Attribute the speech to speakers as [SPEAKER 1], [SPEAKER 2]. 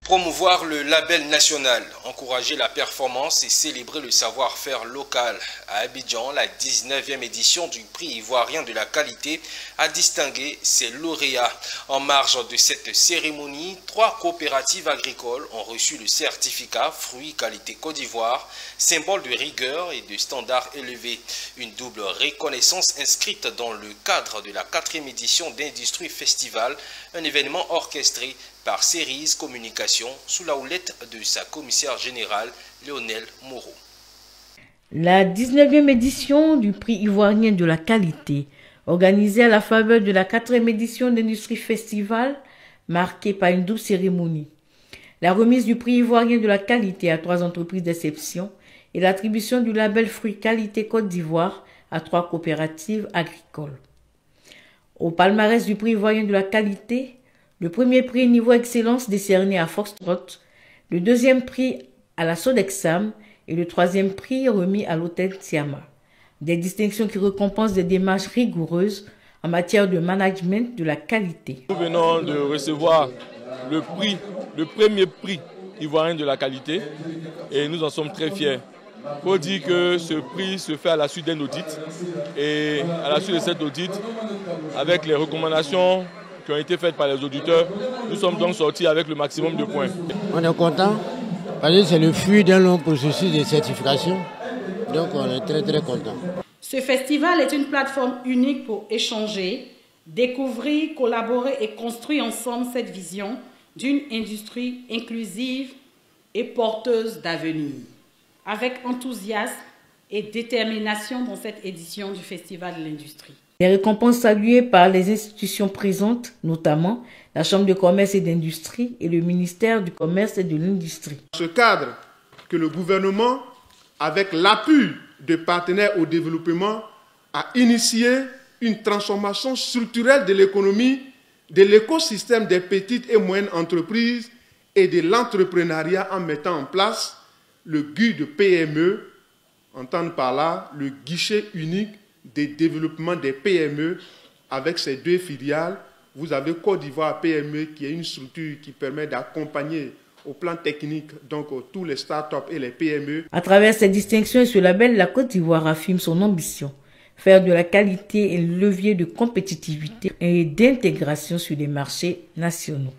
[SPEAKER 1] Promouvoir le label national, encourager la performance et célébrer le savoir-faire local. À Abidjan, la 19e édition du prix ivoirien de la qualité a distingué ses lauréats. En marge de cette cérémonie, 3 coopératives agricoles ont reçu le certificat Fruits Qualité Côte d'Ivoire, symbole de rigueur et de standards élevés. Une double reconnaissance inscrite dans le cadre de la 4e édition d'Industrie Festival, un événement orchestré par Cerise Communication sous la houlette de sa commissaire générale Lionel Moreau.
[SPEAKER 2] La 19e édition du prix ivoirien de la qualité, organisée à la faveur de la 4e édition d'Industrie Festival, marquée par une double cérémonie. La remise du prix ivoirien de la qualité à 3 entreprises d'exception et l'attribution du label Fruits Qualité Côte d'Ivoire à 3 coopératives agricoles. Au palmarès du prix ivoirien de la qualité, le premier prix niveau excellence décerné à Foxtrot, le deuxième prix à la Sodexam et le 3e prix remis à l'hôtel Tiama. Des distinctions qui récompensent des démarches rigoureuses en matière de management de la qualité.
[SPEAKER 3] Nous venons de recevoir le premier prix ivoirien de la qualité et nous en sommes très fiers. Il faut dire que ce prix se fait à la suite d'un audit et à la suite de cet audit, avec les recommandations qui ont été faites par les auditeurs, nous sommes donc sortis avec le maximum de points.
[SPEAKER 4] On est content parce que c'est le fruit d'un long processus de certification, donc on est très content.
[SPEAKER 5] Ce festival est une plateforme unique pour échanger, découvrir, collaborer et construire ensemble cette vision d'une industrie inclusive et porteuse d'avenir. Avec enthousiasme et détermination dans cette édition du Festival de l'Industrie.
[SPEAKER 2] Les récompenses saluées par les institutions présentes, notamment la Chambre de commerce et d'industrie et le ministère du Commerce et de l'Industrie.
[SPEAKER 6] Dans ce cadre que le gouvernement, avec l'appui de partenaires au développement, a initié une transformation structurelle de l'économie, de l'écosystème des petites et moyennes entreprises et de l'entrepreneuriat en mettant en place le GUI de PME, entendre par là le guichet unique des développements des PME avec ces 2 filiales. Vous avez Côte d'Ivoire PME qui est une structure qui permet d'accompagner au plan technique donc tous les startups et les PME.
[SPEAKER 2] À travers ces distinctions et ce label, la Côte d'Ivoire affirme son ambition, faire de la qualité un levier de compétitivité et d'intégration sur les marchés nationaux.